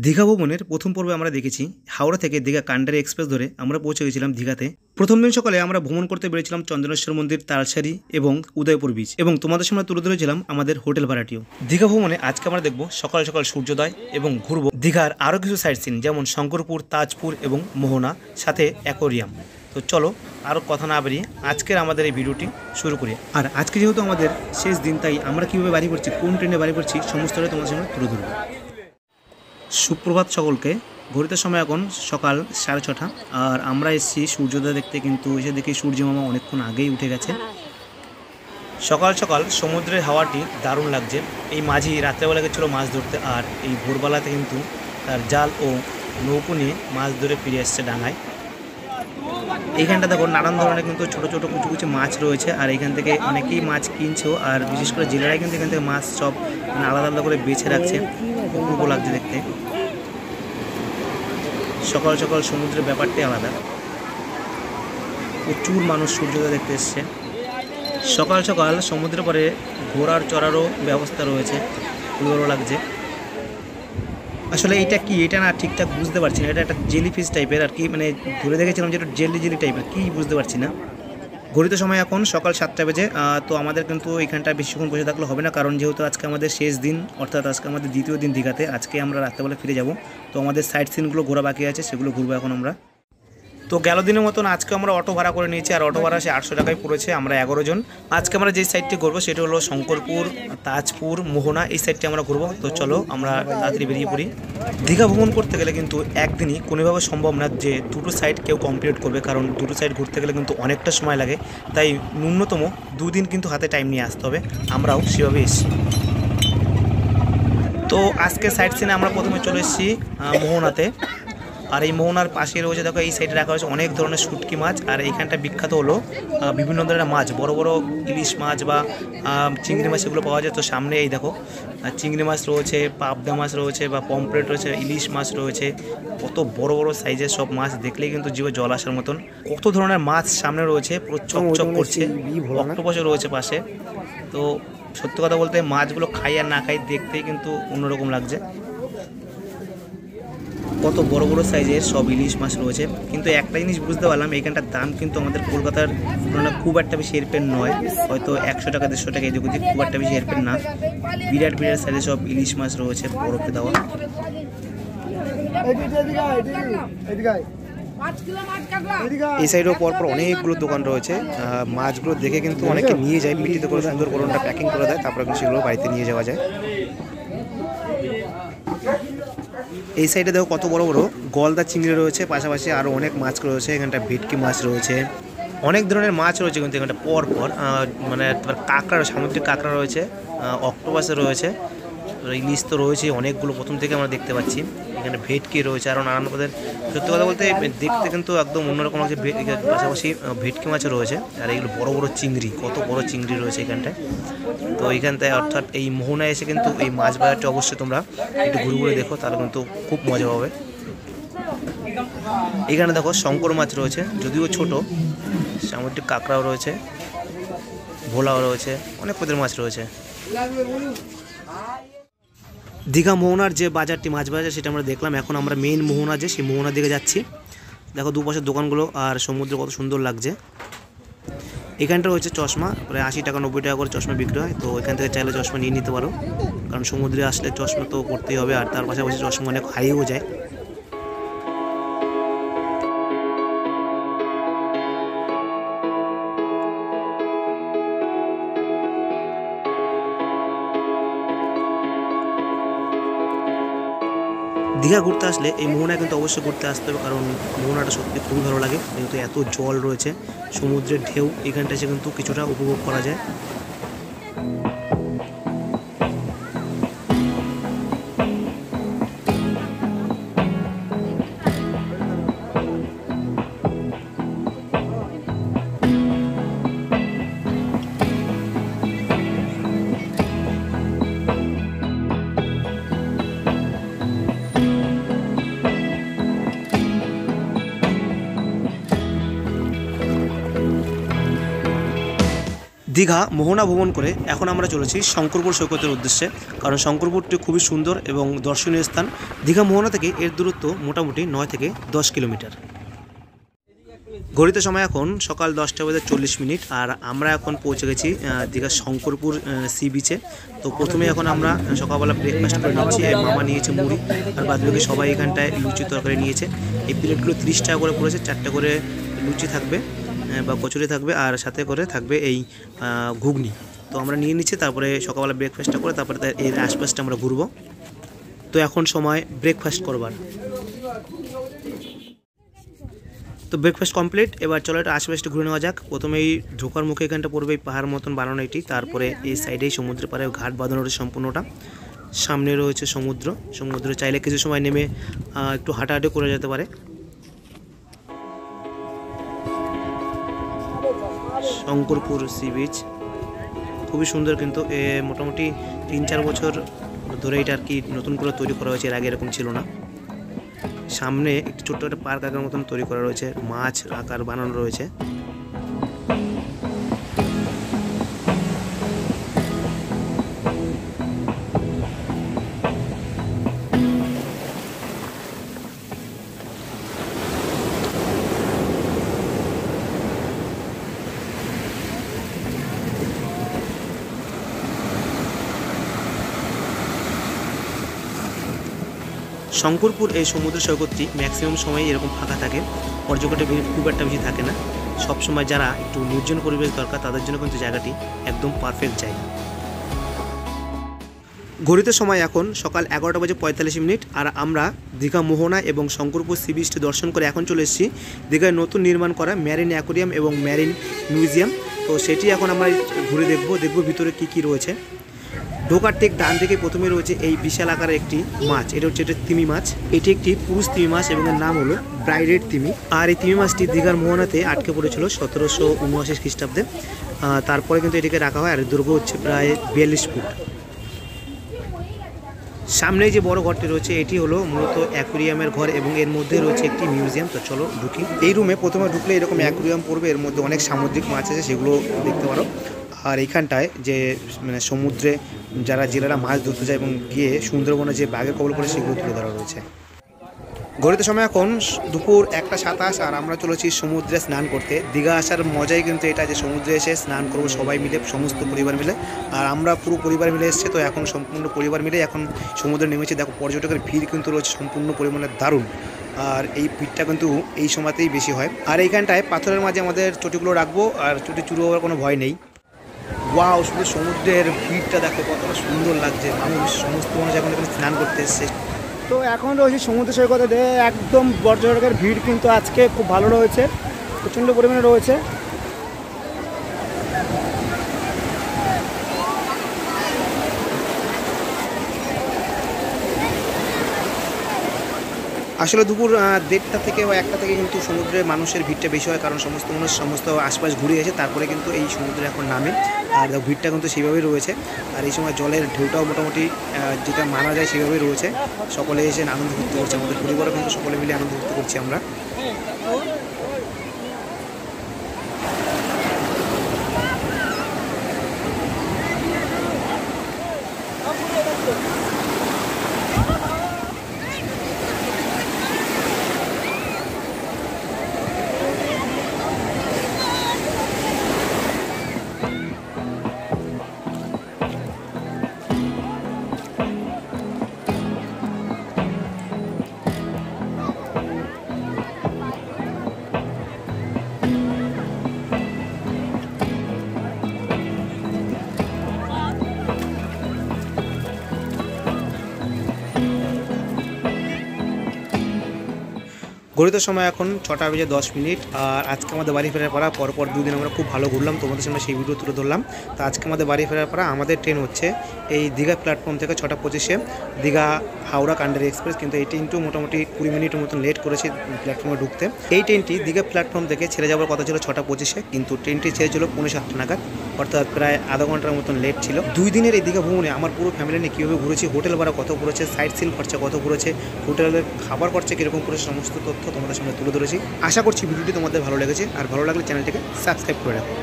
দীঘা ভ্রমণের প্রথম পর্বে আমরা দেখেছি হাওড়া থেকে দীঘা কান্ডারি এক্সপ্রেস ধরে আমরা পৌঁছে গেছিলাম দীঘাতে। প্রথম দিন সকালে আমরা ভ্রমণ করতে বেরিয়েছিলাম চন্দনেশ্বর মন্দির, তালসারি এবং উদয়পুর বিচ, এবং তোমাদের সামনে তুলে ধরেছিলাম আমাদের হোটেল ভাড়াটিও। দীঘা ভ্রমণে আজকে আমরা দেখব সকাল সকাল সূর্যোদয় এবং ঘুরবো দীঘার আরও কিছু সাইট সিন, যেমন শঙ্করপুর, তাজপুর এবং মোহনা, সাথে অ্যাকোরিয়াম। তো চলো আরও কথা না বেরিয়ে আজকের আমাদের এই ভিডিওটি শুরু করি। আর আজকে যেহেতু আমাদের শেষ দিন, তাই আমরা কীভাবে বাড়ি করছি, কোন ট্রেনে বাড়ি করছি, সমস্তটাই তোমাদের সামনে তুলে ধরবো। সুপ্রভাত সকলকে। ঘড়িতে সময় এখন সকাল 6:30, আর আমরা এসেছি সূর্যোদয় দেখতে, কিন্তু এসে দেখি সূর্য মামা অনেকক্ষণ আগেই উঠে গেছে। সকাল সকাল সমুদ্রের হাওয়াটি দারুণ লাগছে। এই মাঝি রাত্রেবেলা গেছিলো মাছ ধরতে, আর এই ভোরবেলাতে কিন্তু তার জাল ও নৌকো নিয়ে মাছ ধরে ফিরে এসছে ডাঙায়। এইখানটা দেখো নানান ধরনের কিন্তু ছোটো ছোটো কুচু কুচু মাছ রয়েছে, আর এখান থেকে অনেকেই মাছ কিনছেও, আর বিশেষ করে জেলেরাই কিন্তু এখান থেকে মাছ সব আলাদা আলাদা করে বেছে রাখছে। অপূর্ব লাগছে দেখতে। সকাল সকাল সমুদ্রের ব্যাপারটাই আলাদা। প্রচুর মানুষ সূর্যোদয় দেখতে এসছে। সকাল সকাল সমুদ্রের পরে ঘোড়ার চড়ারও ব্যবস্থা রয়েছে, খুবই ভালো লাগছে। আসলে এটা কি, এটা না ঠিকঠাক বুঝতে পারছি না। এটা একটা জেলিফিশ টাইপের আর কি, মানে ধরে দেখেছিলাম যে এটা জেলি টাইপের, কি বুঝতে পারছি না। ঘড়িতে সময় এখন সকাল 7টা বেজে। তো আমাদের কিন্তু এখানটা বেশিক্ষণ বসে থাকলে হবে না, কারণ যেহেতু আজকে আমাদের শেষ দিন, অর্থাৎ আজকে আমাদের দ্বিতীয় দিন দীঘাতে। আজকে আমরা রাত্রেবেলা ফিরে যাব। তো আমাদের সাইট সিনগুলো ঘোরা বাকি আছে, সেগুলো ঘুরবো এখন আমরা। তো গেল দিনের মতন আজকে আমরা অটো ভাড়া করে নিয়েছি, আর অটো ভাড়া সে 800 টাকায় পড়েছে। আমরা 11 জন। আজকে আমরা যে সাইডটি ঘুরবো সেটা হলো শঙ্করপুর, তাজপুর, মোহনা, এই সাইডটি আমরা ঘুরবো। তো চলো আমরা তাড়াতাড়ি বেরিয়ে পড়ি। দীঘা ভ্রমণ করতে গেলে কিন্তু একদিনই কোনোভাবে সম্ভব না যে দুটো সাইড কেউ কমপ্লিট করবে, কারণ দুটো সাইড ঘুরতে গেলে কিন্তু অনেকটা সময় লাগে। তাই ন্যূনতম 2 দিন কিন্তু হাতে টাইম নিয়ে আসতে হবে। আমরাও সেভাবে এসেছি। তো আজকে সাইড সিনে আমরা প্রথমে চলে এসেছি মোহনাতে। আর এই মোহনার পাশে রয়েছে, দেখো এই সাইডে রাখা হয়েছে অনেক ধরনের শুটকি মাছ। আর এইখানটা বিখ্যাত হলো বিভিন্ন ধরনের মাছ, বড় বড় ইলিশ মাছ বা চিংড়ি মাছ, এগুলো পাওয়া যায়। তো সামনে এই দেখো চিংড়ি মাছ রয়েছে, পাবদা মাছ রয়েছে, বা পমফ্রেট রয়েছে, ইলিশ মাছ রয়েছে। কত বড় বড় সাইজের সব মাছ, দেখলেই কিন্তু জিভে জল আসার মতন। কত ধরনের মাছ সামনে রয়েছে, পুরো চকচক করছে। অক্টোপাসও রয়েছে পাশে। তো সত্যি কথা বলতে মাছগুলো খাই আর না খাই দেখতেই কিন্তু অন্যরকম লাগছে। কত বড় বড় সাইজের সব ইলিশ মাছ রয়েছে। কিন্তু একটা জিনিস বুঝতে পারলাম, এইখানটার দাম কিন্তু আমাদের কলকাতার তুলনায় খুব একটা বেশি এরপেন নয়। হয়তো 100 টাকা 150 টাকা এদিক ওদিক, খুব একটা বেশি এরপেন না। বিরাট বিরাট সাইজের সব ইলিশ মাছ রয়েছে, বরফে দেওয়া। এই সাইডেও পরপর অনেকগুলো দোকান রয়েছে। মাছগুলো দেখে কিন্তু অনেকে নিয়ে যায়, পিটিতে করে সুন্দর গরমটা প্যাকিং করে দেয়, তারপরে কিন্তু সেগুলো বাড়িতে নিয়ে যাওয়া যায়। এই সাইডে দেখো কত বড় বড় গলদা চিংড়ি রয়েছে, পাশাপাশি আরও অনেক মাছ রয়েছে। এখানটা ভেটকি মাছ রয়েছে, অনেক ধরনের মাছ রয়েছে কিন্তু এখানটা পরপর। মানে কাঁকড়া, সামুদ্রিক কাঁকড়া রয়েছে, অক্টোপাসে রয়েছে, ইলিশ তো রয়েছে অনেকগুলো, প্রথম থেকে আমরা দেখতে পাচ্ছি। এখানে ভেটকি রয়েছে, আরও নানান পদের। সত্যি কথা বলতে দেখতে কিন্তু একদম অন্যরকম লাগছে। পাশাপাশি ভেটকি মাছও রয়েছে, আর এইগুলো বড় বড় চিংড়ি, কত বড় চিংড়ি রয়েছে এখানটায়। তো এইখানটায় অর্থাৎ এই মোহনায় এসে কিন্তু এই মাছ বাজারটা অবশ্যই তোমরা একটু ঘুরে ঘুরে দেখো, তাহলে কিন্তু খুব মজা হবে। এখানে দেখো শঙ্কর মাছ রয়েছে, যদিও ছোট। সামুদ্রিক কাঁকড়াও রয়েছে, ভোলাও রয়েছে, অনেক পদের মাছ রয়েছে। দীঘা মোহনার যে বাজারটি, মাছ বাজার, সেটা আমরা দেখলাম। এখন আমরা মেইন মোহনা, যে সেই মোহনার দিকে যাচ্ছি। দেখো দুপাশের দোকানগুলো আর সমুদ্র কত সুন্দর লাগছে। এখানটা রয়েছে চশমা, প্রায় 80 টাকা 90 টাকা করে চশমা বিক্রি হয়। তো এখান থেকে চাইলে চশমা নিয়ে নিতে পারো, কারণ সমুদ্রে আসলে চশমা তো করতেই হবে, আর তার পাশাপাশি চশমা অনেক হাইও যায়। দীঘা ঘুরতে আসলে এই মোহনায় কিন্তু অবশ্যই ঘুরতে আসতে হবে, কারণ মোহনাটা সত্যি খুবই ভালো লাগে। যেহেতু এত জল রয়েছে, সমুদ্রের ঢেউ এখানটা এসে কিন্তু কিছুটা উপভোগ করা যায়। দীঘা মোহনা ভ্রমণ করে এখন আমরা চলেছি শঙ্করপুর সৈকতের উদ্দেশ্যে, কারণ শঙ্করপুরটি খুবই সুন্দর এবং দর্শনীয় স্থান। দীঘা মোহনা থেকে এর দূরত্ব মোটামুটি 9 থেকে 10 কিলোমিটার। ঘড়িতে সময় এখন সকাল 10:40 আর আমরা এখন পৌঁছে গেছি দীঘা শঙ্করপুর সি বিচে। তো প্রথমে এখন আমরা সকালবেলা ব্রেকফাস্ট করে নিচ্ছি। মামা নিয়েছে মুড়ি, আর বাদবাকি সবাই এখানটায় লুচি তরকারি নিয়েছে। এই প্লেটগুলো 30 টাকা করে পড়েছে, 4টা করে লুচি থাকবে বা কচুরি থাকবে, আর সাথে করে থাকবে এই ঘুগনি। তো আমরা নিয়ে নিচ্ছি, তারপরে সকালবেলা ব্রেকফাস্টটা করে তারপরে এর আশপাশটা আমরা ঘুরবো। তো এখন সময় ব্রেকফাস্ট করবার। তো ব্রেকফাস্ট কমপ্লিট, এবার চলো এটা আশেপাশটা ঘুরে নেওয়া যাক। প্রথমেই ঢোকার মুখে এখানটা পড়বে এই পাহাড় মতন বানানো এটি, তারপরে এই সাইডেই সমুদ্রের পাড়ে ঘাট বাঁধানো রয়েছে সম্পূর্ণটা। সামনে রয়েছে সমুদ্র চাইলে কিছু সময় নেমে একটু হাঁটাহাঁটি করে যেতে পারে। শঙ্করপুর সি বিচ খুবই সুন্দর, কিন্তু মোটামুটি 3-4 বছর ধরে এটা আর কি নতুন করে তৈরি করা হয়েছে, এর আগে এরকম ছিল না। সামনে একটি ছোট্ট একটা পার্ক আকার মতন তৈরি করা রয়েছে, মাছ আকার বানানো রয়েছে। শঙ্করপুর এই সমুদ্র সৈকতটি ম্যাক্সিমাম সময় এরকম ফাঁকা থাকে, পর্যটকের ভিড় খুব একটা বেশি থাকে না। সবসময় যারা একটু নির্জন পরিবেশ দরকার তাদের জন্য কিন্তু জায়গাটি একদম পারফেক্ট জায়গা। ঘড়িতে সময় এখন সকাল 11:45 আর আমরা দীঘা মোহনা এবং শঙ্করপুর সি বিচটি দর্শন করে এখন চলে এসেছি দীঘায় নতুন নির্মাণ করা ম্যারিন অ্যাকোয়ারিয়াম এবং ম্যারিন মিউজিয়াম। তো সেটি এখন আমরা ঘুরে দেখব ভিতরে কি রয়েছে। ঢোকার ঠিক ডান দিকে প্রথমে রয়েছে এই বিশাল আকারের একটি মাছ, এটা হচ্ছে তিমি মাছ। এটি একটি পুরুষ তিমি মাছ এবং এর নাম হলো ব্রাইডেড তিমি। আর এই তিমি মাছটি দীঘার মোহনাতে আটকে পড়েছিল 1779 খ্রিস্টাব্দে। তারপরে কিন্তু এটিকে রাখা হয়, আর দৈর্ঘ্য হচ্ছে প্রায় 42 ফুট। সামনে যে বড় ঘরটি রয়েছে এটি হলো মূলত অ্যাকোয়ারিয়ামের ঘর এবং এর মধ্যে রয়েছে একটি মিউজিয়াম। তো চলো ঢুকি। এই রুমে প্রথমে ঢুকলে এরকম অ্যাকোয়ারিয়াম পড়বে, এর মধ্যে অনেক সামুদ্রিক মাছ আছে, সেগুলো দেখতে পারো। আর এইখানটায় যে মানে সমুদ্রে যারা জেলেরা মাছ ধরতে যায় এবং গিয়ে সুন্দরবনে যে বাঘের কবল করে সেগুলো তুলে ধরা রয়েছে। ঘড়িতে সময় এখন দুপুর 1:27 আর আমরা চলেছি সমুদ্রে স্নান করতে। দীঘা আসার মজাই কিন্তু এটা যে সমুদ্রে এসে স্নান করবো সবাই মিলে, সমস্ত পরিবার মিলে। আর আমরা পুরো পরিবার মিলে এসেছি, তো এখন সম্পূর্ণ পরিবার মিলে এখন সমুদ্রে নেমেছি। দেখো পর্যটকের ভিড় কিন্তু রয়েছে সম্পূর্ণ পরিমাণে দারুণ, আর এই ভিড়টা কিন্তু এই সময়তেই বেশি হয়। আর এইখানটায় পাথরের মাঝে আমাদের চটিগুলো রাখবো, আর চটি চুরি হওয়ার কোনো ভয় নেই। ওয়াও, শুধু সমুদ্রের ভিড়টা দেখো কতটা সুন্দর লাগছে। সমস্ত মানুষ এখন এখানে স্নান করতে এসছে। তো এখন রয়েছে সমুদ্র সৈকতে, একদম পর্যটকের ভিড় কিন্তু আজকে খুব ভালো রয়েছে, প্রচণ্ড পরিমাণে রয়েছে। আসলে দুপুর 1:30 থেকে বা 1টা থেকে কিন্তু সমুদ্রে মানুষের ভিড়টা বেশি হয়, কারণ সমস্ত মানুষ সমস্ত আশপাশ ঘুরে এসে তারপরে কিন্তু এই সমুদ্রে এখন নামে। আর ভিড়টা কিন্তু সেইভাবেই রয়েছে। আর এই সময় জলের ঢেউটাও মোটামুটি যেটা মানা যায় সেভাবেই রয়েছে। সকলে এসে আনন্দ করতে করছে, আমাদের পরিবারও কিন্তু সকলে মিলে আনন্দ করতে করছি আমরা। ঘড়িতে সময় এখন 6:10 আর আজকে আমাদের বাড়ি ফেরার পাড়া। পরপর 2 দিন আমরা খুব ভালো ঘুরলাম, তোমাদের সামনে সেই ভিডিও তুলে ধরলাম। তো আজকে আমাদের বাড়ি ফেরার পাড়া। আমাদের ট্রেন হচ্ছে এই দীঘা প্ল্যাটফর্ম থেকে 6:25 দীঘা হাওড়া কান্ডারি এক্সপ্রেস, কিন্তু এই ট্রেনটিও মোটামুটি 20 মিনিটের মতন লেট করেছে প্ল্যাটফর্মে ঢুকতে। এই ট্রেনটি দীঘা প্ল্যাটফর্ম থেকে ছেড়ে যাওয়ার কথা ছিল 6:25, কিন্তু ট্রেনটি ছেড়েছিল 7:45 নাগাদ, অর্থাৎ প্রায় আধা ঘন্টার মতন লেট ছিল। 2 দিনের এই দীঘা ভ্রমণে আমার পুরো ফ্যামিলি নিয়ে কীভাবে ঘুরেছি, হোটেল ভাড়া কত ঘুরেছে, সাইট সিন খরচা কত ঘুরেছে, হোটেলের খাবার খরচা কীরকম করেছে, সমস্ত তথ্য তোমাদের সামনে তুলে ধরেছি। আশা করছি ভিডিওটি তোমাদের ভালো লেগেছে, আর ভালো লাগলে চ্যানেলটিকে সাবস্ক্রাইব করে রাখো।